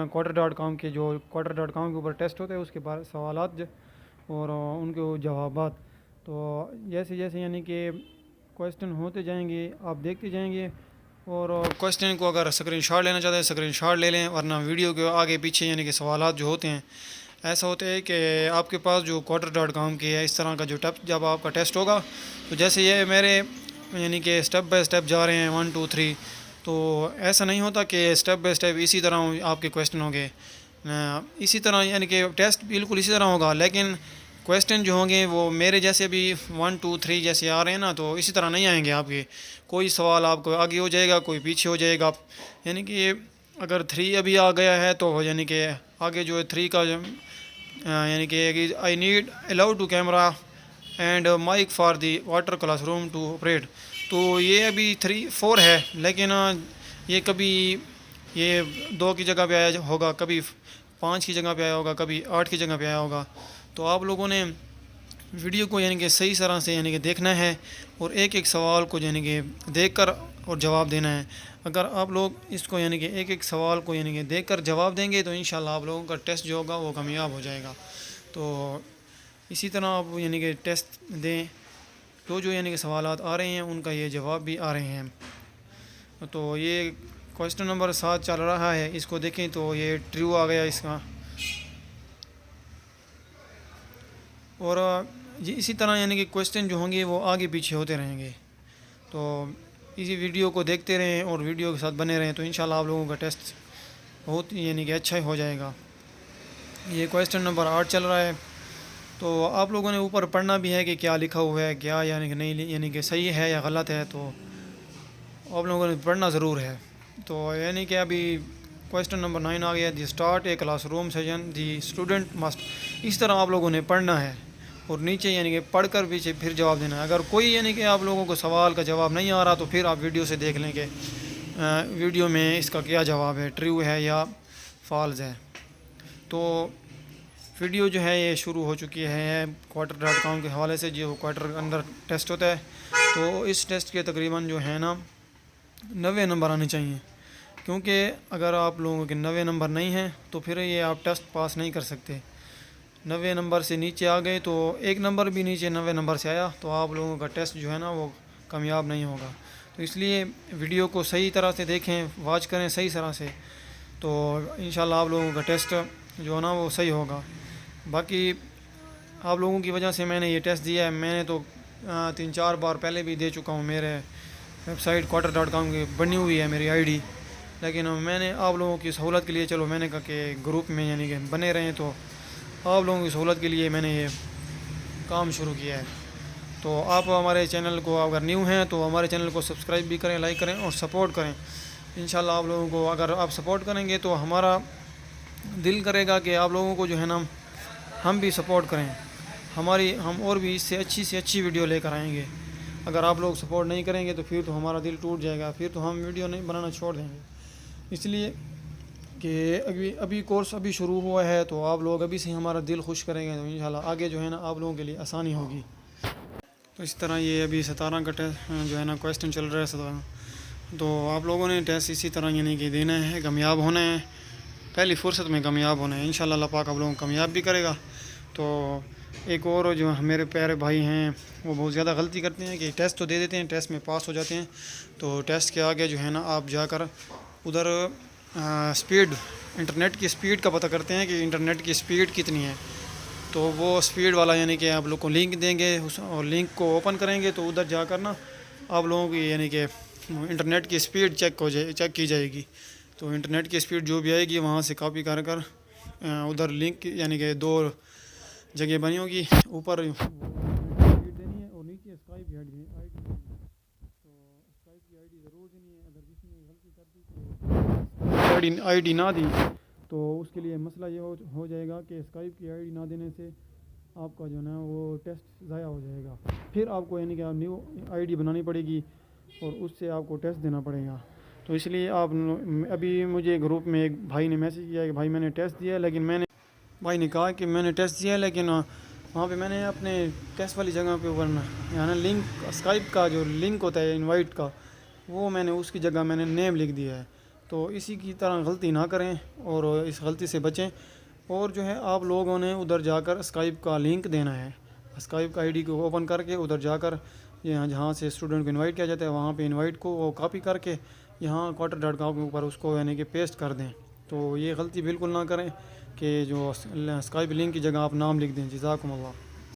quoter.com کے جو quoter.com کے اوپر ٹیسٹ ہوتے ہیں اس کے بارے سوالات اور ان کے جوابات. تو جیسے جیسے یعنی کہ کویسچن ہوتے جائیں گے آپ دیکھتے جائیں گے, اور کویسچن کو اگر اسکرین شاٹ لینا چاہتے ہیں اسکرین شاٹ لے لیں, ورنہ ویڈیو کے آگے پیچھے یعنی کہ سوالات جو ہوتے ہیں ایسا ہوتا ہے کہ آپ کے پاس جو quoter.com کی ہے اس طرح کا جو جب آپ کا ٹیسٹ ہوگا تو جیسے یہ میرے یعنی کہ اسٹیپ بائی اسٹیپ جا رہے ہیں 1 2 3, تو ایسا نہیں ہوتا کہ اسٹیپ بائی اسٹیپ اسی طرح آپ کے کویسچن ہوں گے اسی طرح یعنی کہ ٹیسٹ بالکل اسی طرح ہوگا, لیکن کویسچن جو ہوں گے وہ میرے جیسے بھی 1 2 3 جیسے آ رہے ہیں نا, تو اسی طرح نہیں آئیں گے آپ کے. کوئی سوال آپ کو آگے ہو جائے گا, کوئی پیچھے ہو جائے گا. یعنی کہ اگر 3 ابھی آ گیا ہے تو یعنی کہ آگے جو ہے 3 کا یعنی کہ I need allow to camera and mic for the water class room to operate, تو یہ ابھی 3 4 ہے, لیکن یہ کبھی یہ 2 کی جگہ پہ آیا ہوگا, کبھی 5 کی جگہ پہ آیا ہوگا, کبھی 8 کی جگہ پہ آیا ہوگا. تو آپ لوگوں نے ویڈیو کو یعنی کہ صحیح طرح سے یعنی کہ دیکھنا ہے اور ایک ایک سوال کو یعنی کہ دیکھ کر اور جواب دینا ہے. اگر آپ لوگ اس کو یعنی کہ ایک ایک سوال کو یعنی کہ دیکھ کر جواب دیں گے تو انشاءاللہ آپ لوگوں کا ٹیسٹ جو ہوگا وہ کامیاب ہو جائے گا. تو اسی طرح آپ یعنی کہ ٹیسٹ دیں, جو یعنی کہ سوالات آ رہے ہیں ان کا یہ جواب بھی آ رہے ہیں. تو یہ کویسچن نمبر 7 چل رہا ہے, اس کو دیکھیں تو یہ ٹریو آ گیا اس کا. اور اسی طرح یعنی کہ کویسچن جو ہوں گے وہ آگے پیچھے ہوتے رہیں گے. تو اسی ویڈیو کو دیکھتے رہیں اور ویڈیو کے ساتھ بنے رہیں تو انشاءاللہ آپ لوگوں کا ٹیسٹ بہت یعنی کہ اچھا ہو جائے گا. یہ کویسچن نمبر 8 چل رہا ہے. تو آپ لوگوں نے اوپر پڑھنا بھی ہے کہ کیا لکھا ہوا ہے, کیا یعنی کہ نہیں یعنی کہ صحیح ہے یا غلط ہے, تو آپ لوگوں نے پڑھنا ضرور ہے. تو یعنی کہ ابھی کویسچن نمبر 9 آ گیا, the start a class room session the student must. اس طرح آپ لوگوں نے پڑھنا ہے اور نیچے یعنی کہ پڑھ کر پیچھے پھر جواب دینا ہے. اگر کوئی یعنی کہ آپ لوگوں کو سوال کا جواب نہیں آ رہا تو پھر آپ ویڈیو سے دیکھ لیں کہ ویڈیو میں اس کا کیا جواب ہے, ٹریو ہے یا فالز ہے. تو ویڈیو جو ہے یہ شروع ہو چکی ہے quoter.com کے حوالے سے, جو کوارٹر اندر ٹیسٹ ہوتا ہے. تو اس ٹیسٹ کے تقریباً جو ہے نا 90 نمبر آنے چاہیے, کیونکہ اگر آپ لوگوں کے 90 نمبر نہیں ہیں تو پھر یہ آپ ٹیسٹ پاس نہیں کر سکتے. 90 نمبر سے نیچے آ گئے تو ایک نمبر بھی نیچے 90 نمبر سے آیا تو آپ لوگوں کا ٹیسٹ جو ہے نا وہ کامیاب نہیں ہوگا. تو اس لیے ویڈیو کو صحیح طرح سے دیکھیں, واچ کریں صحیح طرح سے, تو انشاءاللہ آپ لوگوں کا ٹیسٹ جو ہے نا وہ صحیح ہوگا. باقی آپ لوگوں کی وجہ سے میں نے یہ ٹیسٹ دیا ہے. میں نے تو 3 4 بار پہلے بھی دے چکا ہوں, میرے ویب سائٹ quoter.com کی بنی ہوئی ہے میری آئی ڈی, لیکن میں نے آپ لوگوں کی سہولت کے لیے چلو میں نے کہا کہ گروپ میں یعنی کہ بنے رہیں, تو آپ لوگوں کی سہولت کے لیے میں نے یہ کام شروع کیا ہے. تو آپ ہمارے چینل کو اگر نیو ہیں تو ہمارے چینل کو سبسکرائب بھی کریں, لائک کریں اور سپورٹ کریں. انشاءاللہ آپ لوگوں کو اگر آپ سپورٹ کریں گے تو ہمارا دل کرے گا کہ آپ لوگوں کو جو ہے نا ہم بھی سپورٹ کریں, ہم اور بھی اس سے اچھی ویڈیو لے کر آئیں گے. اگر آپ لوگ سپورٹ نہیں کریں گے تو پھر تو ہمارا دل ٹوٹ جائے گا, پھر تو ہم ویڈیو نہیں بنانا چھوڑ دیں گے. اس لیے کہ ابھی کورس ابھی شروع ہوا ہے تو آپ لوگ ابھی سے ہمارا دل خوش کریں گے تو انشاءاللہ آگے جو ہے نا آپ لوگوں کے لیے آسانی ہوگی. تو اس طرح یہ ابھی 17 کا ٹیسٹ جو ہے نا کویسچن چل رہا ہے 17. تو آپ لوگوں نے ٹیسٹ اسی طرح یعنی کہ دینا ہے, کامیاب ہونا ہے, پہلی فرصت میں کامیاب ہونا ہے. انشاءاللہ اللہ پاک آپ لوگوں کو کامیاب بھی کرے گا. تو ایک اور جو میرے پیارے بھائی ہیں وہ بہت زیادہ غلطی کرتے ہیں کہ ٹیسٹ تو دے دیتے ہیں, ٹیسٹ میں پاس ہو جاتے ہیں, تو ٹیسٹ کے آگے جو ہے نا آپ جا کر ادھر سپیڈ انٹرنیٹ کی سپیڈ کا پتہ کرتے ہیں کہ انٹرنیٹ کی سپیڈ کتنی ہے. تو وہ سپیڈ والا یعنی کہ آپ لوگ کو لنک دیں گے, اور لنک کو اوپن کریں گے تو ادھر جا کر نا آپ لوگوں کی یعنی کہ انٹرنیٹ کی سپیڈ چیک کی جائے گی. تو انٹرنیٹ کی سپیڈ جو بھی آئے گی وہاں سے کاپی کر ادھر لنک یعنی کہ 2 جگہ بنی ہوگی, اوپر سپیڈ دینی ہے اور نیچے اسکائپ کی آئی ڈی دینی ہے. تو اسکائپ کی آئی ڈی ضرور دینی ہے. اگر کسی نے غلطی کر دی کہ آئی ڈی نہ دی تو اس کے لیے مسئلہ یہ ہو جائے گا کہ اسکائپ کی آئی ڈی نہ دینے سے آپ کا جو ہے نا وہ ٹیسٹ ضائع ہو جائے گا. پھر آپ کو یعنی کہ نیو آئی ڈی بنانی پڑے گی اور اس سے آپ کو ٹیسٹ دینا پڑے گا. تو اس لیے آپ ابھی مجھے گروپ میں ایک بھائی نے میسیج کیا کہ بھائی میں نے ٹیسٹ دیا, لیکن بھائی نے کہا کہ میں نے ٹیسٹ دیا لیکن وہاں پہ میں نے اپنے ٹیسٹ والی جگہ پہ ورنہ یعنی لنک اسکائپ کا جو لنک ہوتا ہے انوائٹ کا, وہ میں نے اس کی جگہ میں نے نیم لکھ دیا ہے. تو اسی کی طرح غلطی نہ کریں اور اس غلطی سے بچیں. اور جو ہے آپ لوگوں نے ادھر جا کر اسکائپ کا لنک دینا ہے. اسکائپ کا آئی ڈی کو اوپن کر کے ادھر جا کر یہاں جہاں سے اسٹوڈنٹ کو انوائٹ کیا جاتا ہے وہاں پہ انوائٹ کو وہ کاپی کر کے یہاں Quater.com کے اوپر اس کو یعنی کہ پیسٹ کر دیں. تو یہ غلطی بالکل نہ کریں کہ جو اسکائپ لنک کی جگہ آپ نام لکھ دیں. جزاکم اللہ.